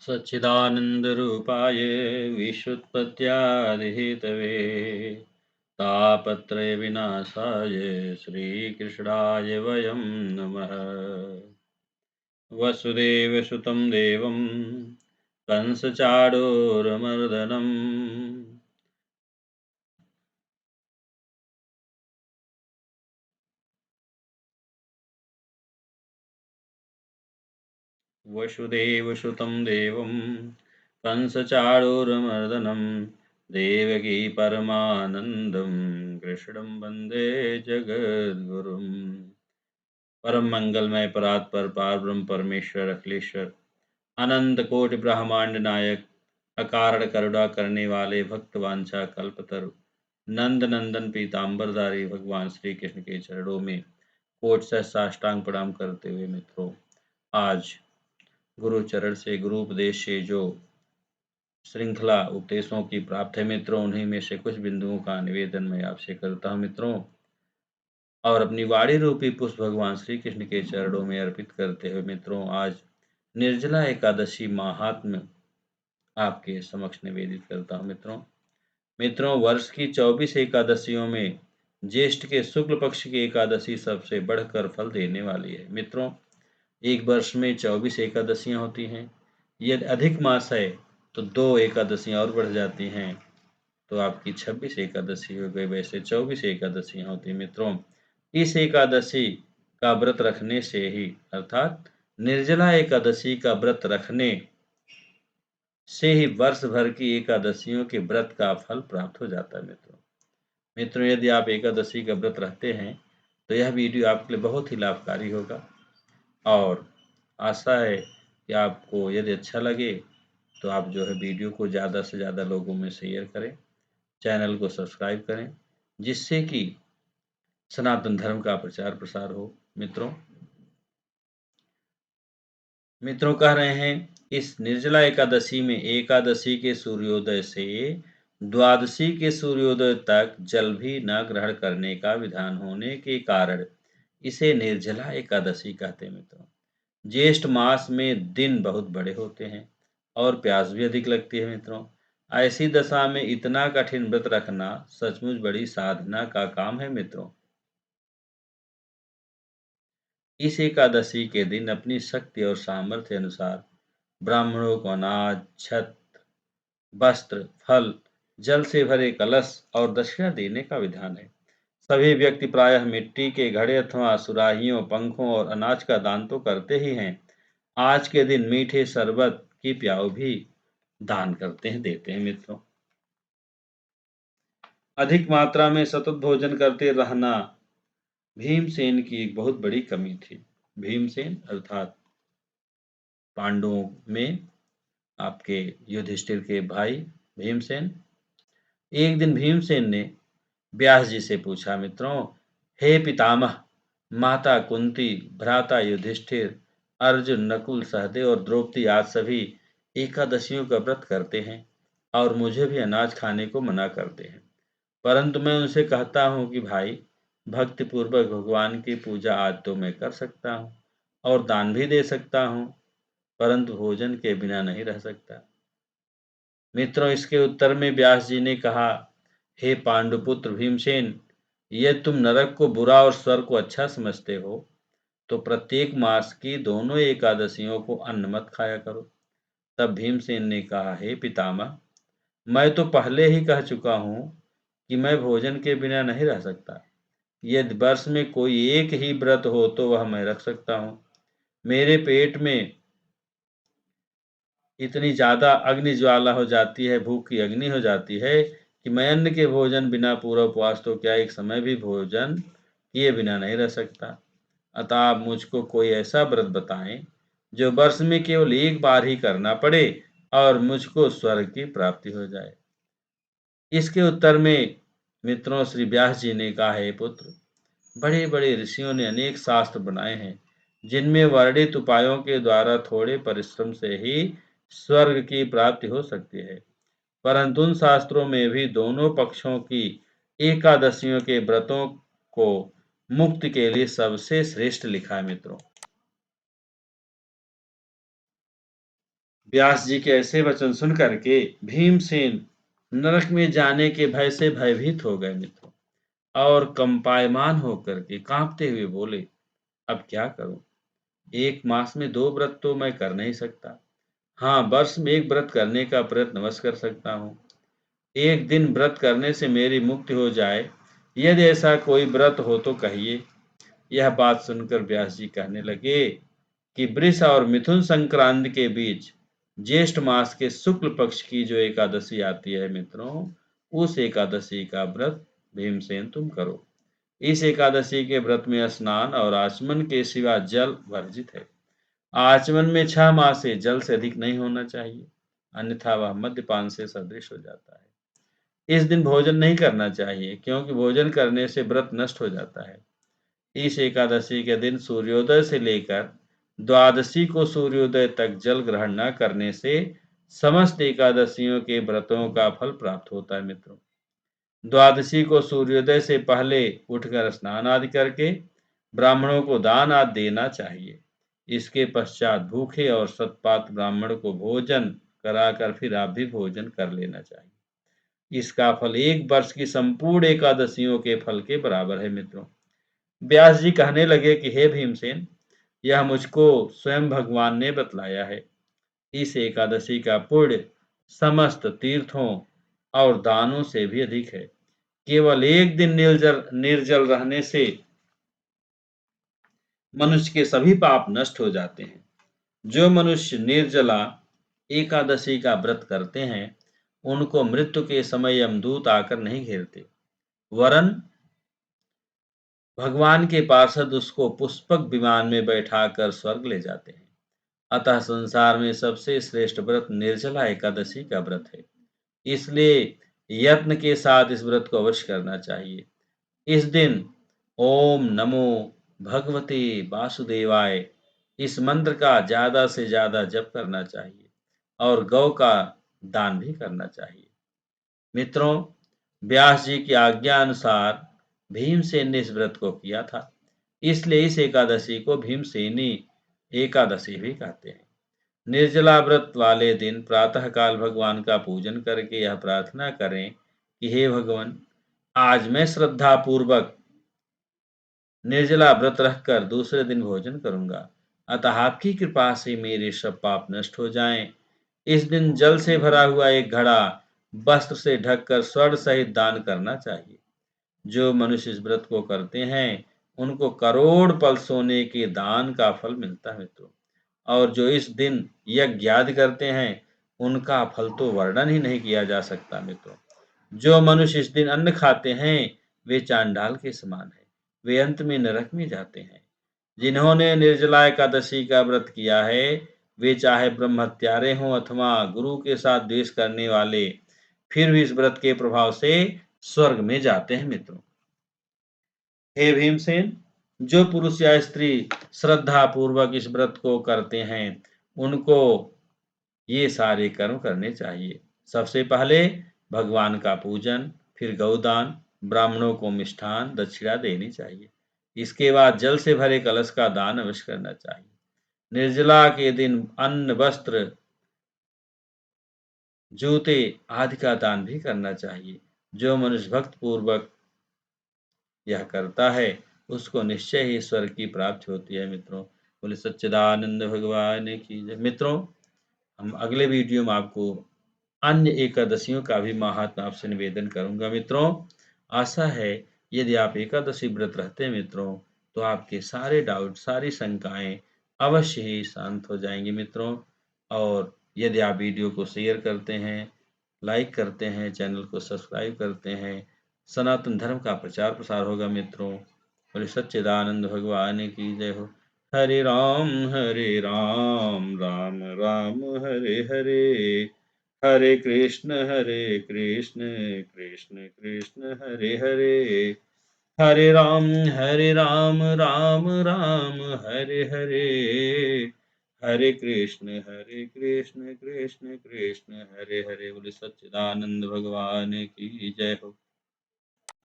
सच्चिदानन्दरूपाय विश्वोत्पत्त्यादिहेतवे तापत्रयविनाशाय श्रीकृष्णाय वयं नमः। वसुदेवसुतं देवं कंसचाणूरमर्दनम् वसुदेवसुतं देवं कंसचाणूरमर्दनं देवकी परमानन्दं कृष्णं वन्दे जगद्गुरुम्। परम मंगलमय परात्पर पारब्रह्म परमेश्वर अखिलेश्वर अनंत कोटि ब्रह्मांड नायक अकारण करुणा करने वाले भक्त वांछा कल्पतरु नंद नंदन पीताम्बरधारी भगवान श्री कृष्ण के चरणों में कोट सह साष्टांग प्रणाम करते हुए मित्रों, आज गुरु चरण से गुरु उपदेश से जो श्रृंखला उपदेशों की प्राप्त है मित्रों, उन्हीं में से कुछ बिंदुओं का निवेदन मैं आपसे करता हूं मित्रों, और अपनी वाणी रूपी पुष्प भगवान श्री कृष्ण के चरणों में अर्पित करते हुए मित्रों, आज निर्जला एकादशी महात्म्य आपके समक्ष निवेदित करता हूं मित्रों, वर्ष की 24 एकादशियों में ज्येष्ठ के शुक्ल पक्ष की एकादशी सबसे बढ़कर फल देने वाली है मित्रों। एक वर्ष में 24 एकादशियां होती हैं। यदि अधिक मास है तो 2 एकादशियां और बढ़ जाती हैं, तो आपकी 26 एकादशी हो गई। वैसे 24 एकादशियां होती हैं मित्रों। इस एकादशी का व्रत रखने से ही, अर्थात निर्जला एकादशी का व्रत रखने से ही वर्ष भर की एकादशियों के व्रत का फल प्राप्त हो जाता है मित्रों, यदि आप एकादशी का व्रत रखते हैं तो यह वीडियो आपके लिए बहुत ही लाभकारी होगा, और आशा है कि आपको यदि अच्छा लगे तो आप जो है वीडियो को ज़्यादा से ज़्यादा लोगों में शेयर करें, चैनल को सब्सक्राइब करें, जिससे कि सनातन धर्म का प्रचार प्रसार हो मित्रों कह रहे हैं, इस निर्जला एकादशी में एकादशी के सूर्योदय से द्वादशी के सूर्योदय तक जल भी न ग्रहण करने का विधान होने के कारण इसे निर्जला एकादशी कहते हैं मित्रों। ज्येष्ठ मास में दिन बहुत बड़े होते हैं और प्यास भी अधिक लगती है मित्रों। ऐसी दशा में इतना कठिन व्रत रखना सचमुच बड़ी साधना का काम है मित्रों। इस एकादशी के दिन अपनी शक्ति और सामर्थ्य अनुसार ब्राह्मणों को अनाज, छत्र, वस्त्र, फल, जल से भरे कलश और दक्षिणा देने का विधान है। सभी व्यक्ति प्रायः मिट्टी के घड़े अथवा सुराहियों, पंखों और अनाज का दान तो करते ही हैं। आज के दिन मीठे शरबत की प्याऊ भी दान करते हैं, देते हैं मित्रों। अधिक मात्रा में सतत भोजन करते रहना भीमसेन की एक बहुत बड़ी कमी थी। भीमसेन अर्थात पांडवों में आपके युधिष्ठिर के भाई भीमसेन। एक दिन भीमसेन ने व्यास जी से पूछा, मित्रों, हे पितामह, माता कुंती, भ्राता युधिष्ठिर, अर्जुन, नकुल, सहदेव और द्रौपदी आज सभी एकादशियों का व्रत करते हैं और मुझे भी अनाज खाने को मना करते हैं, परंतु मैं उनसे कहता हूँ कि भाई, भक्ति पूर्वक भगवान की पूजा आज तो मैं कर सकता हूँ और दान भी दे सकता हूँ, परंतु भोजन के बिना नहीं रह सकता। मित्रों, इसके उत्तर में व्यास जी ने कहा, हे पांडुपुत्र भीमसेन, यदि तुम नरक को बुरा और स्वर्ग को अच्छा समझते हो तो प्रत्येक मास की दोनों एकादशियों को अन्न मत खाया करो। तब भीमसेन ने कहा, हे पितामह, मैं तो पहले ही कह चुका हूँ कि मैं भोजन के बिना नहीं रह सकता। यदि वर्ष में कोई एक ही व्रत हो तो वह मैं रख सकता हूँ। मेरे पेट में इतनी ज़्यादा अग्नि ज्वाला हो जाती है, भूख की अग्नि हो जाती है कि मैं अन्न के भोजन बिना पूरा उपवास तो क्या एक समय भी भोजन किए बिना नहीं रह सकता। अतः आप मुझको कोई ऐसा व्रत बताएं जो वर्ष में केवल एक बार ही करना पड़े और मुझको स्वर्ग की प्राप्ति हो जाए। इसके उत्तर में मित्रों श्री व्यास जी ने कहा, हे पुत्र, बड़े बड़े ऋषियों ने अनेक शास्त्र बनाए हैं जिनमें वर्णित उपायों के द्वारा थोड़े परिश्रम से ही स्वर्ग की प्राप्ति हो सकती है, परंतु उन शास्त्रों में भी दोनों पक्षों की एकादशियों के व्रतों को मुक्ति के लिए सबसे श्रेष्ठ लिखा है मित्रों। व्यास जी के ऐसे वचन सुन करके भीमसेन नरक में जाने के भय से भयभीत हो गए मित्रों, और कंपायमान होकर के कांपते हुए बोले, अब क्या करूं? 1 मास में 2 व्रत तो मैं कर नहीं सकता। हाँ, वर्ष में 1 व्रत करने का प्रयत्न अवश्य कर सकता हूँ। एक दिन व्रत करने से मेरी मुक्ति हो जाए, यदि ऐसा कोई व्रत हो तो कहिए। यह बात सुनकर व्यास जी कहने लगे कि वृष और मिथुन संक्रांति के बीच ज्येष्ठ मास के शुक्ल पक्ष की जो एकादशी आती है मित्रों, उस एकादशी का व्रत भीमसेन तुम करो। इस एकादशी के व्रत में स्नान और आचमन के सिवा जल वर्जित है। आचमन में 6 मास से जल से अधिक नहीं होना चाहिए, अन्यथा वह मद्यपान से सदृश हो जाता है। इस दिन भोजन नहीं करना चाहिए, क्योंकि भोजन करने से व्रत नष्ट हो जाता है। इस एकादशी के दिन सूर्योदय से लेकर द्वादशी को सूर्योदय तक जल ग्रहण न करने से समस्त एकादशियों के व्रतों का फल प्राप्त होता है मित्रों। द्वादशी को सूर्योदय से पहले उठकर स्नान आदि करके ब्राह्मणों को दान आदि देना चाहिए। इसके पश्चात भूखे और सतपात ब्राह्मण को भोजन कराकर फिर आप भी भोजन कर लेना चाहिए। इसका फल 1 वर्ष की संपूर्ण एकादशियों के फल के बराबर है मित्रों। व्यास जी कहने लगे कि हे भीमसेन, यह मुझको स्वयं भगवान ने बतलाया है। इस एकादशी का पुण्य समस्त तीर्थों और दानों से भी अधिक है। केवल 1 दिन निर्जल रहने से मनुष्य के सभी पाप नष्ट हो जाते हैं। जो मनुष्य निर्जला एकादशी का व्रत करते हैं, उनको मृत्यु के समय यमदूत आकर नहीं घेरते, वरन भगवान के पार्षद उसको पुष्पक विमान में बैठाकर स्वर्ग ले जाते हैं। अतः संसार में सबसे श्रेष्ठ व्रत निर्जला एकादशी का व्रत है। इसलिए यत्न के साथ इस व्रत को अवश्य करना चाहिए। इस दिन ओम नमो भगवते वासुदेवाय इस मंत्र का ज़्यादा से ज़्यादा जप करना चाहिए और गौ का दान भी करना चाहिए। मित्रों, व्यास जी की आज्ञा अनुसार भीमसेन ने इस व्रत को किया था। इसलिए इस एकादशी को भीमसेनी एकादशी भी कहते हैं। निर्जला व्रत वाले दिन प्रातःकाल भगवान का पूजन करके यह प्रार्थना करें कि हे भगवान, आज मैं श्रद्धा पूर्वक निर्जला व्रत रखकर दूसरे दिन भोजन करूंगा। अतः आपकी कृपा से मेरे सब पाप नष्ट हो जाएं। इस दिन जल से भरा हुआ एक घड़ा वस्त्र से ढककर स्वर्ण सहित दान करना चाहिए। जो मनुष्य इस व्रत को करते हैं, उनको करोड़ पल सोने के दान का फल मिलता है मित्रों। और जो इस दिन यज्ञ आदि करते हैं, उनका फल तो वर्णन ही नहीं किया जा सकता मित्रों। जो मनुष्य इस दिन अन्न खाते हैं, वे चांडाल के समान हैं। वे अंत में नरक में जाते हैं। जिन्होंने निर्जला एकादशी का व्रत किया है, वे चाहे ब्रह्म हत्यारे हों अथवा गुरु के साथ द्वेष करने वाले, फिर भी इस व्रत के प्रभाव से स्वर्ग में जाते हैं मित्रों। हे भीमसेन, जो पुरुष या स्त्री श्रद्धा पूर्वक इस व्रत को करते हैं, उनको ये सारे कर्म करने चाहिए। सबसे पहले भगवान का पूजन, फिर गौदान, ब्राह्मणों को मिष्ठान दक्षिणा देनी चाहिए। इसके बाद जल से भरे कलश का दान अवश्य करना चाहिए। निर्जला के दिन अन्न, वस्त्र, जूते आदि का दान भी करना चाहिए। जो मनुष्य भक्त पूर्वक यह करता है, उसको निश्चय ही स्वर्ग की प्राप्ति होती है मित्रों। बोले सच्चिदानंद भगवान की जय। मित्रों, हम अगले वीडियो में आपको अन्य एकादशियों का भी महात्म आपसे निवेदन करूंगा मित्रों। आशा है यदि आप एकादशी व्रत रखते हैं मित्रों, तो आपके सारे डाउट, सारी शंकाएं अवश्य ही शांत हो जाएंगी मित्रों। और यदि आप वीडियो को शेयर करते हैं, लाइक करते हैं, चैनल को सब्सक्राइब करते हैं, सनातन धर्म का प्रचार प्रसार होगा मित्रों। बोले सच्चिदानंद भगवान की जय हो। हरे राम, राम राम हरे हरे, हरे कृष्ण कृष्ण कृष्ण हरे हरे, हरे राम राम राम हरे हरे, हरे कृष्ण कृष्ण कृष्ण हरे हरे। बोले सच्चिदानंद भगवान की जय हो।